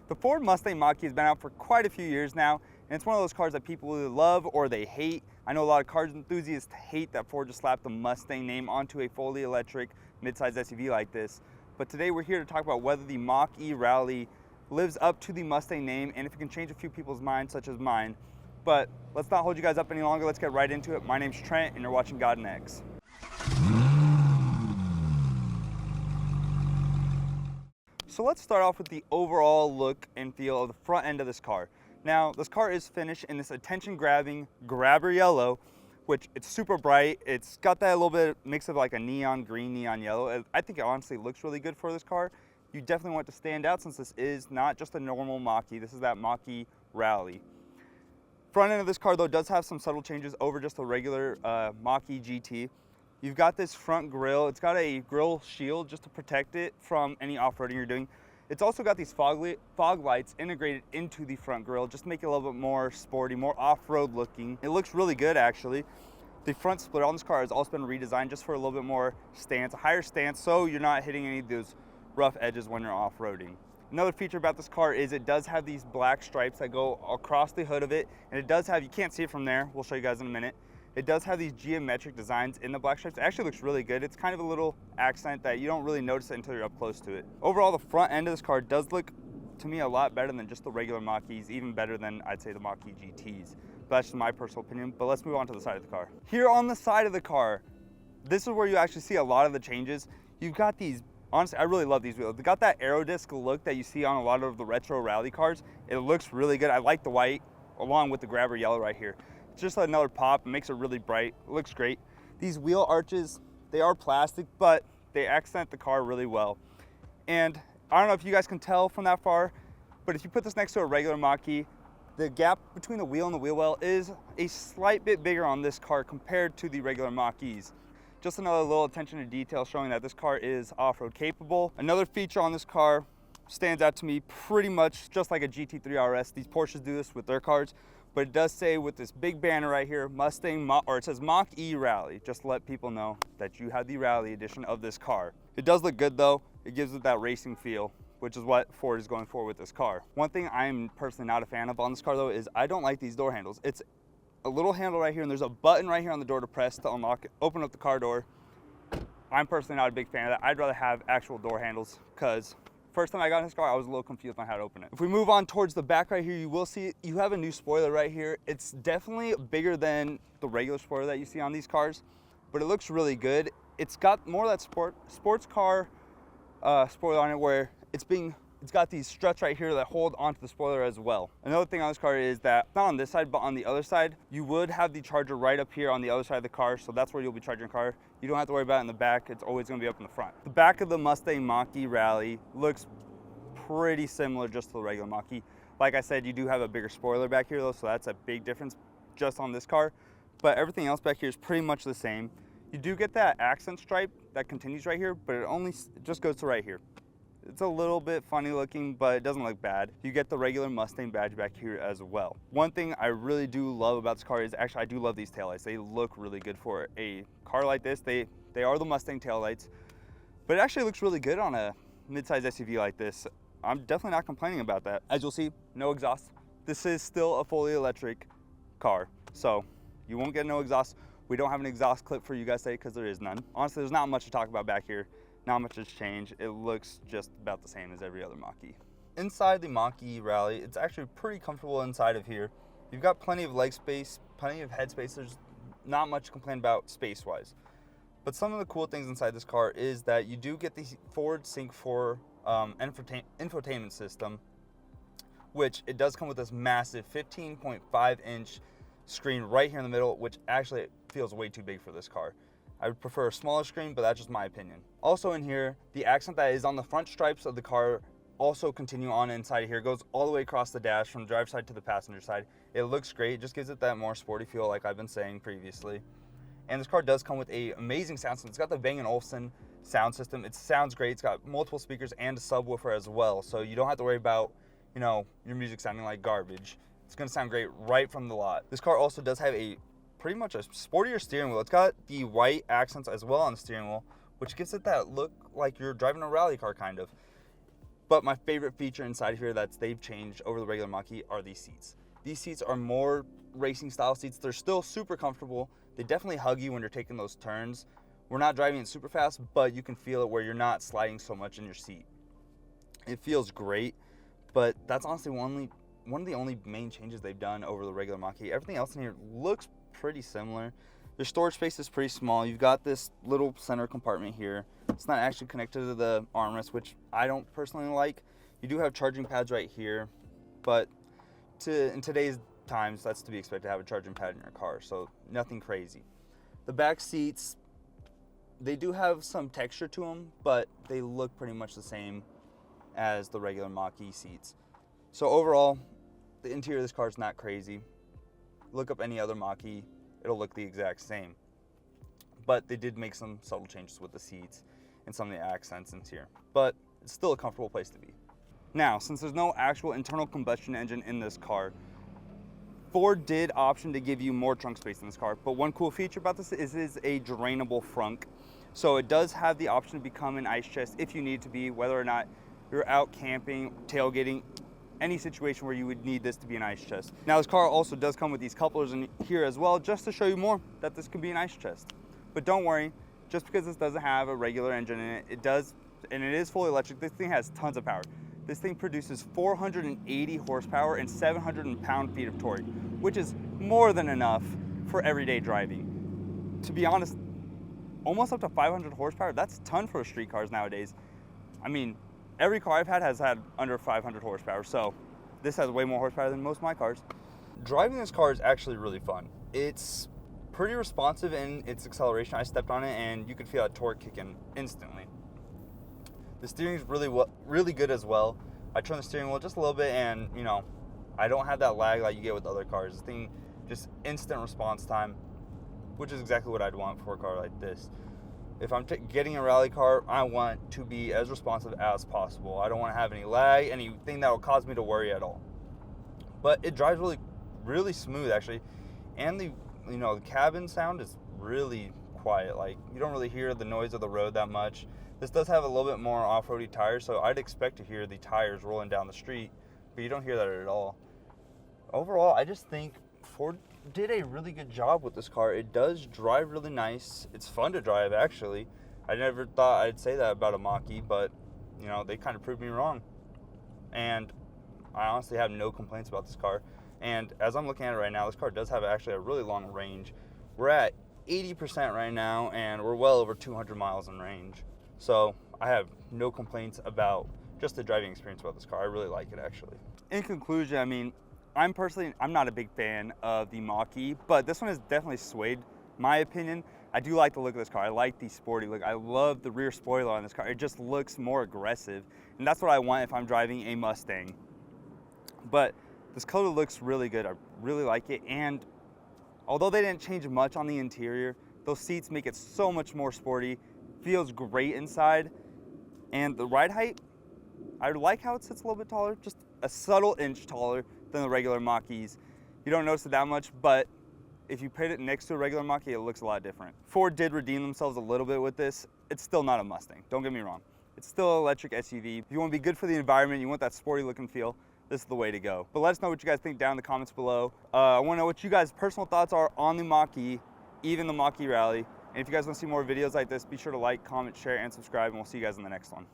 The Ford Mustang Mach-E has been out for quite a few years now, and it's one of those cars that people either love or they hate. I know a lot of cars enthusiasts hate that Ford just slapped the Mustang name onto a fully electric midsize SUV like this. But today we're here to talk about whether the Mach-E Rally lives up to the Mustang name and if it can change a few people's minds, such as mine. But let's not hold you guys up any longer. Let's get right into it. My name's Trent, and you're watching God and Eggs. So let's start off with the overall look and feel of the front end of this car. Now, this car is finished in this attention-grabbing grabber yellow, which it's super bright. It's got that little bit mix of like a neon green, neon yellow. I think it honestly looks really good for this car. You definitely want it to stand out since this is not just a normal Mach-E. This is that Mach-E Rally. Front end of this car though does have some subtle changes over just a regular Mach-E GT. You've got this front grille. It's got a grille shield just to protect it from any off-roading you're doing. It's also got these fog lights integrated into the front grille just to make it a little bit more sporty, more off-road looking. It looks really good actually. The front splitter on this car has also been redesigned just for a little bit more stance, a higher stance, so you're not hitting any of those rough edges when you're off-roading. Another feature about this car is it does have these black stripes that go across the hood of it, and it does have, you can't see it from there, we'll show you guys in a minute. It does have these geometric designs in the black stripes. It actually looks really good. It's kind of a little accent that you don't really notice it until you're up close to it. Overall, the front end of this car does look, to me, a lot better than just the regular Mach-E's, even better than, I'd say, the Mach-E GTs. But that's just my personal opinion, but let's move on to the side of the car. Here on the side of the car, this is where you actually see a lot of the changes. You've got these, honestly, I really love these wheels. They got that aerodisc look that you see on a lot of the retro rally cars. It looks really good. I like the white along with the grabber yellow right here. Just another pop. It makes it really bright. It looks great. These wheel arches, they are plastic, but they accent the car really well. And I don't know if you guys can tell from that far, but if you put this next to a regular Mach-E, the gap between the wheel and the wheel well is a slight bit bigger on this car compared to the regular Mach-E's. Just another little attention to detail showing that this car is off-road capable. Another feature on this car stands out to me pretty much just like a GT3 RS. These Porsches do this with their cars. But it does say with this big banner right here, it says Mach-E Rally, just to let people know that you have the Rally edition of this car. It does look good though. It gives it that racing feel, which is what Ford is going for with this car. One thing I'm personally not a fan of on this car though is I don't like these door handles. It's a little handle right here and there's a button right here on the door to press to unlock it, open up the car door. I'm personally not a big fan of that. I'd rather have actual door handles because first time I got in this car, I was a little confused on how to open it. If we move on towards the back right here, you will see you have a new spoiler right here. It's definitely bigger than the regular spoiler that you see on these cars, but it looks really good. It's got more of that sports car spoiler on it where it's got these struts right here that hold onto the spoiler as well. Another thing on this car is that, not on this side, but on the other side, you would have the charger right up here on the other side of the car, so that's where you'll be charging your car. You don't have to worry about it in the back. It's always gonna be up in the front. The back of the Mustang Mach-E Rally looks pretty similar just to the regular Mach-E. Like I said, you do have a bigger spoiler back here though, so that's a big difference just on this car. But everything else back here is pretty much the same. You do get that accent stripe that continues right here, but it just goes to right here. It's a little bit funny looking, but it doesn't look bad. You get the regular Mustang badge back here as well. One thing I really do love about this car is actually I do love these taillights. They look really good for a car like this. They are the Mustang taillights, but it actually looks really good on a midsize SUV like this. I'm definitely not complaining about that. As you'll see, no exhaust. This is still a fully electric car, so you won't get no exhaust. We don't have an exhaust clip for you guys today because there is none. Honestly, there's not much to talk about back here. Not much has changed. It looks just about the same as every other Mach-E. Inside the Mach-E Rally, it's actually pretty comfortable inside of here. You've got plenty of leg space, plenty of head space. There's not much to complain about space-wise. But some of the cool things inside this car is that you do get the Ford Sync 4 infotainment system, which it does come with this massive 15.5-inch screen right here in the middle, which actually feels way too big for this car. I would prefer a smaller screen, but that's just my opinion. Also in here, the accent that is on the front stripes of the car also continue on inside here. It goes all the way across the dash from the driver's side to the passenger side. It looks great. It just gives it that more sporty feel like I've been saying previously. And this car does come with an amazing sound system. It's got the Bang & Olufsen sound system. It sounds great. It's got multiple speakers and a subwoofer as well. So you don't have to worry about, your music sounding like garbage. It's gonna sound great right from the lot. This car also does have pretty much a sportier steering wheel. It's got the white accents as well on the steering wheel, which gives it that look like you're driving a rally car kind of. But my favorite feature inside here that they've changed over the regular Mach-E are these seats. These seats are more racing style seats. They're still super comfortable. They definitely hug you when you're taking those turns. We're not driving it super fast, but you can feel it where you're not sliding so much in your seat. It feels great, but that's honestly one of the only main changes they've done over the regular Mach-E. Everything else in here looks pretty similar. Your storage space is pretty small. You've got this little center compartment here. It's not actually connected to the armrest, which I don't personally like. You do have charging pads right here, but in today's times, that's to be expected to have a charging pad in your car, so nothing crazy. The back seats, they do have some texture to them, but they look pretty much the same as the regular Mach-E seats. So overall, the interior of this car is not crazy. Look up any other Mach-E, it'll look the exact same. But they did make some subtle changes with the seats and some of the accents in here. But it's still a comfortable place to be. Now, since there's no actual internal combustion engine in this car, Ford did option to give you more trunk space in this car. But one cool feature about this is it is a drainable frunk. So it does have the option to become an ice chest if you need to be, whether or not you're out camping, tailgating, any situation where you would need this to be an ice chest. Now this car also does come with these couplers in here as well, just to show you more that this could be an ice chest. But don't worry, just because this doesn't have a regular engine in it, it does, and it is fully electric, this thing has tons of power. This thing produces 480 horsepower and 700 pound-feet of torque, which is more than enough for everyday driving. To be honest, almost up to 500 horsepower, that's a ton for street cars nowadays. I mean, every car I've had has had under 500 horsepower, so this has way more horsepower than most of my cars. Driving this car is actually really fun. It's pretty responsive in its acceleration. I stepped on it and you could feel that torque kick in instantly. The steering is really good as well. I turn the steering wheel just a little bit and, you know, I don't have that lag like you get with other cars. This thing, just instant response time, which is exactly what I'd want for a car like this. If I'm getting a rally car, I want to be as responsive as possible. I don't want to have any lag, anything that will cause me to worry at all. But it drives really smooth actually, and the cabin sound is really quiet. Like, you don't really hear the noise of the road that much. This does have a little bit more off-roady tires, so I'd expect to hear the tires rolling down the street, but you don't hear that at all. Overall, I just think Ford did a really good job with this car. It does drive really nice. It's fun to drive, actually. I never thought I'd say that about a Mach-E, but they kind of proved me wrong. And I honestly have no complaints about this car. And as I'm looking at it right now, this car does have actually a really long range. We're at 80% right now, and we're well over 200 miles in range. So I have no complaints about just the driving experience about this car. I really like it, actually. In conclusion, I mean, I'm not a big fan of the Mach-E, but this one has definitely swayed my opinion. I do like the look of this car. I like the sporty look. I love the rear spoiler on this car. It just looks more aggressive, and that's what I want if I'm driving a Mustang. But this color looks really good. I really like it, and although they didn't change much on the interior, those seats make it so much more sporty. Feels great inside, and the ride height, I like how it sits a little bit taller, just a subtle inch taller than the regular Mach-Es. You don't notice it that much, but if you put it next to a regular Mach-E, it looks a lot different. Ford did redeem themselves a little bit with this. It's still not a Mustang, don't get me wrong. It's still an electric SUV. If you want to be good for the environment, you want that sporty look and feel, this is the way to go. But let us know what you guys think down in the comments below. I want to know what you guys' personal thoughts are on the Mach-E, even the Mach-E Rally. And if you guys want to see more videos like this, be sure to like, comment, share, and subscribe, and we'll see you guys in the next one.